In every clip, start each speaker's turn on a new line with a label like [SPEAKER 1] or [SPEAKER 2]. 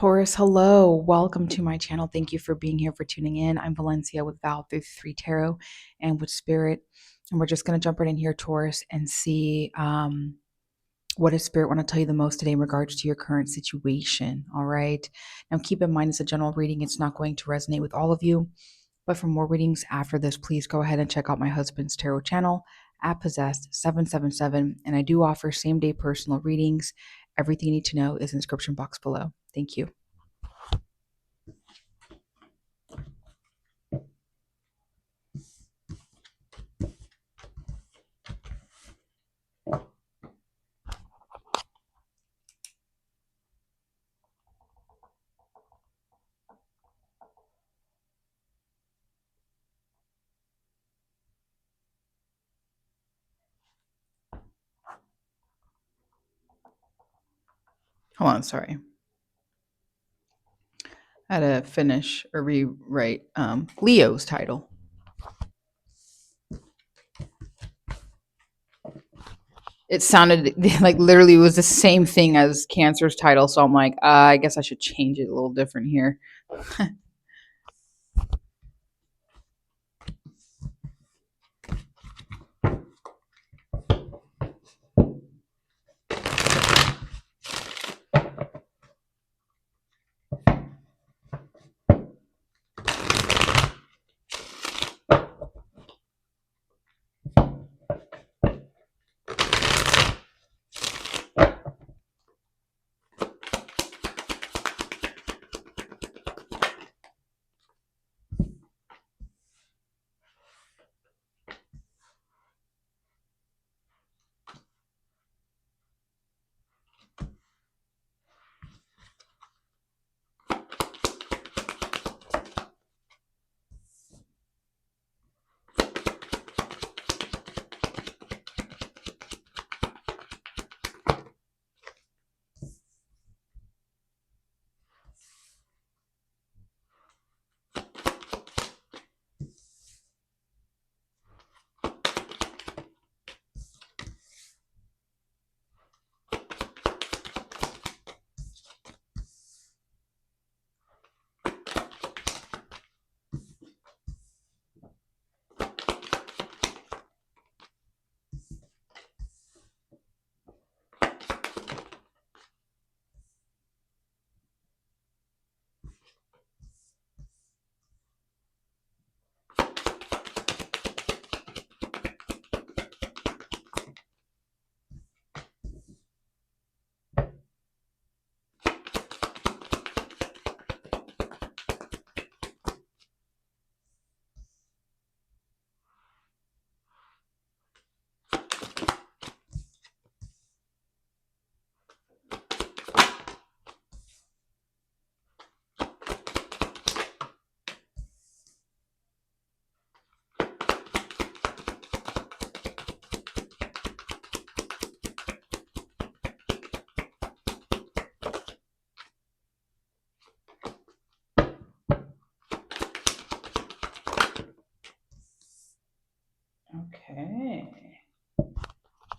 [SPEAKER 1] Taurus, hello. Welcome to my channel. Thank you for being here, for tuning in. I'm Valencia with Val through 3 Tarot and with Spirit. And we're just going to jump right in here, Taurus, and see what does Spirit want to tell you the most today in regards to your current situation. All right. Now, keep in mind, it's a general reading. It's not going to resonate with all of you. But for more readings after this, please go ahead and check out my husband's tarot channel at Possessed 777. And I do offer same-day personal readings. Everything you need to know is in the description box below. Thank you. Hold on, sorry. I had to finish or rewrite Leo's title. It sounded like literally it was the same thing as Cancer's title, so I'm like, I guess I should change it a little different here.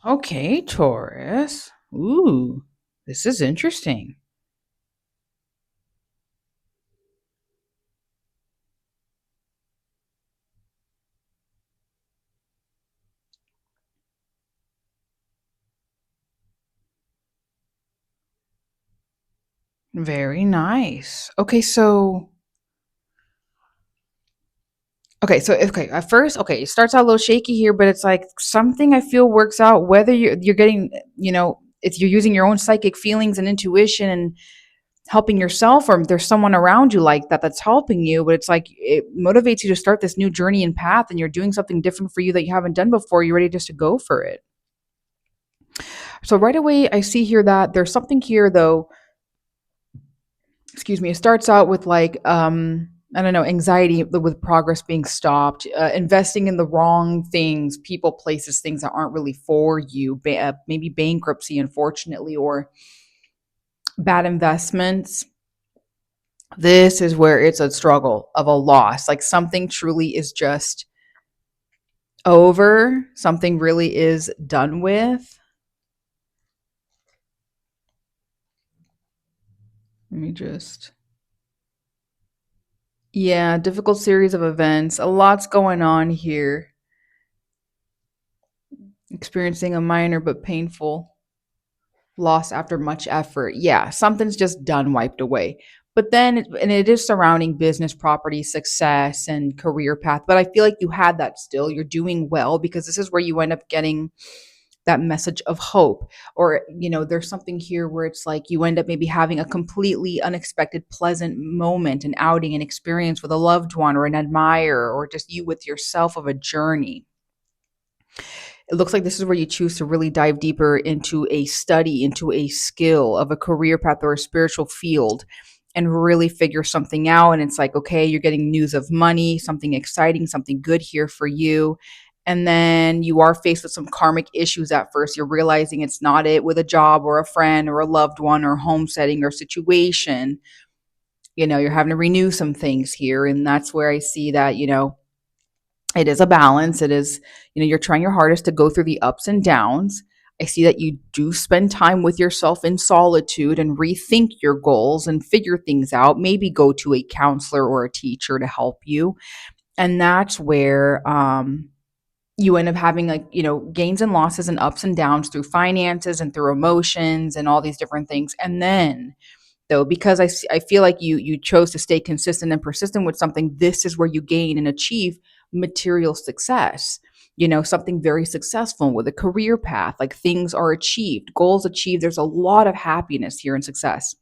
[SPEAKER 1] Okay, Taurus. Ooh, this is interesting. Very nice. Okay, at first, it starts out a little shaky here, but it's like something I feel works out whether you're getting, if you're using your own psychic feelings and intuition and helping yourself, or there's someone around you like that that's helping you, but it's like it motivates you to start this new journey and path, and you're doing something different for you that you haven't done before. You're ready just to go for it. So right away, I see here that there's something here though. Excuse me. It starts out with like I don't know, anxiety with progress being stopped, investing in the wrong things, people, places, things that aren't really for you, maybe bankruptcy, unfortunately, or bad investments. This is where it's a struggle of a loss. Like something truly is just over, something really is done with. Let me just. Yeah, difficult series of events. A lot's going on here. Experiencing a minor but painful loss after much effort. Yeah, something's just done, wiped away. But then, and it is surrounding business, property, success, and career path. But I feel like you had that still. You're doing well because this is where you end up getting that message of hope. Or, there's something here where it's like you end up maybe having a completely unexpected, pleasant moment, an outing, an experience with a loved one or an admirer, or just you with yourself of a journey. It looks like this is where you choose to really dive deeper into a study, into a skill of a career path or a spiritual field and really figure something out. And it's like, okay, you're getting news of money, something exciting, something good here for you. And then you are faced with some karmic issues at first. You're realizing it's not it with a job or a friend or a loved one or home setting or situation. You're having to renew some things here. And that's where I see that, it is a balance. It is, you're trying your hardest to go through the ups and downs. I see that you do spend time with yourself in solitude and rethink your goals and figure things out. Maybe go to a counselor or a teacher to help you. And that's where you end up having, like, gains and losses and ups and downs through finances and through emotions and all these different things. And then, though, because I feel like you chose to stay consistent and persistent with something, this is where you gain and achieve material success. Something very successful with a career path, like things are achieved, goals achieved. There's a lot of happiness here and success.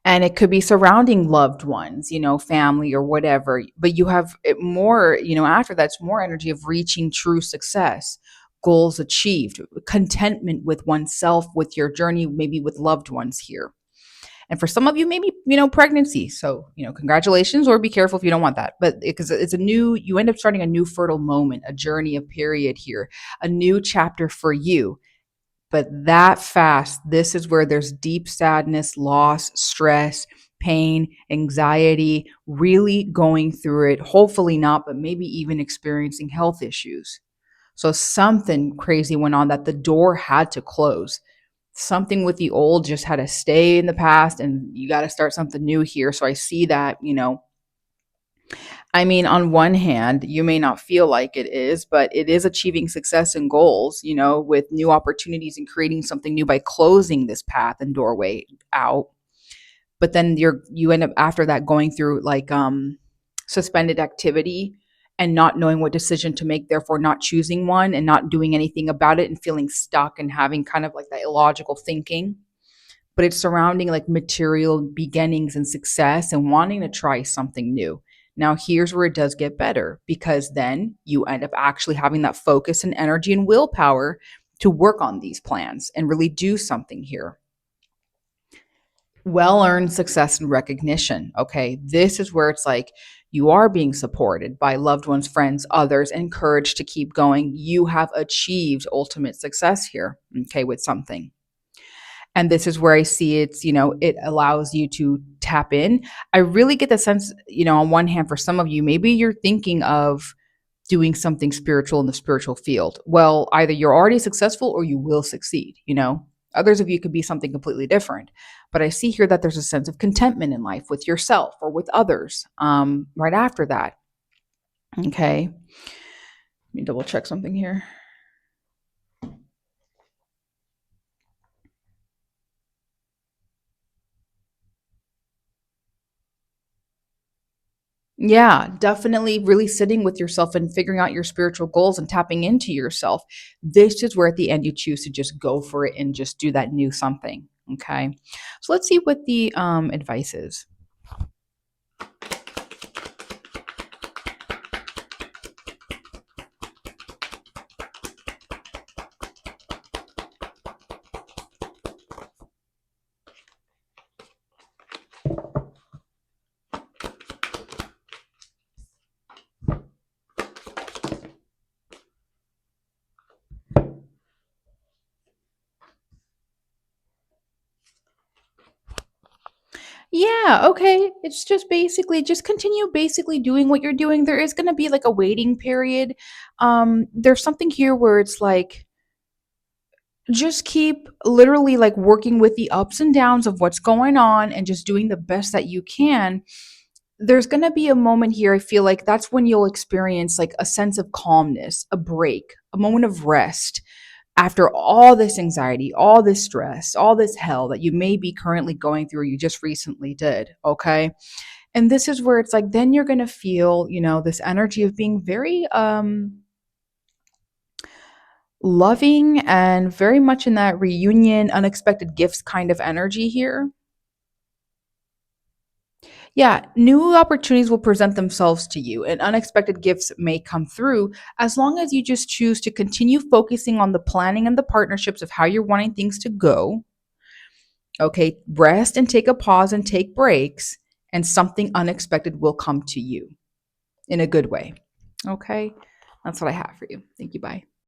[SPEAKER 1] And it could be surrounding loved ones, family or whatever. But you have it more, after that's more energy of reaching true success, goals achieved, contentment with oneself, with your journey, maybe with loved ones here. And for some of you, maybe, pregnancy. So, congratulations, or be careful if you don't want that. But because it's you end up starting a new fertile moment, a journey, a period here, a new chapter for you. But that fast, this is where there's deep sadness, loss, stress, pain, anxiety, really going through it. Hopefully not, but maybe even experiencing health issues. So something crazy went on that the door had to close. Something with the old just had to stay in the past, and you got to start something new here. So I see that, I mean, on one hand, you may not feel like it is, but it is achieving success and goals, with new opportunities and creating something new by closing this path and doorway out. But then you end up after that going through like suspended activity and not knowing what decision to make, therefore not choosing one and not doing anything about it and feeling stuck and having kind of like that illogical thinking. But it's surrounding like material beginnings and success and wanting to try something new. Now, here's where it does get better, because then you end up actually having that focus and energy and willpower to work on these plans and really do something here. Well earned success and recognition. Okay. This is where it's like you are being supported by loved ones, friends, others, encouraged to keep going. You have achieved ultimate success here. Okay. With something. And this is where I see it allows you to tap in. I really get the sense, on one hand, for some of you, maybe you're thinking of doing something spiritual in the spiritual field. Well, either you're already successful or you will succeed. Others of you could be something completely different. But I see here that there's a sense of contentment in life with yourself or with others right after that. Okay. Let me double check something here. Yeah, definitely really sitting with yourself and figuring out your spiritual goals and tapping into yourself. This is where at the end you choose to just go for it and just do that new something. Okay. So let's see what the advice is. Yeah, okay. It's just basically just continue basically doing what you're doing. There is going to be like a waiting period. There's something here where it's like just keep literally like working with the ups and downs of what's going on and just doing the best that you can. There's going to be a moment here, I feel like that's when you'll experience like a sense of calmness, a break, a moment of rest after all this anxiety, all this stress, all this hell that you may be currently going through, or you just recently did. Okay. And this is where it's like, then you're going to feel, this energy of being very, loving and very much in that reunion, unexpected gifts kind of energy here. Yeah, new opportunities will present themselves to you and unexpected gifts may come through as long as you just choose to continue focusing on the planning and the partnerships of how you're wanting things to go. Okay, rest and take a pause and take breaks, and something unexpected will come to you in a good way. Okay, that's what I have for you. Thank you. Bye.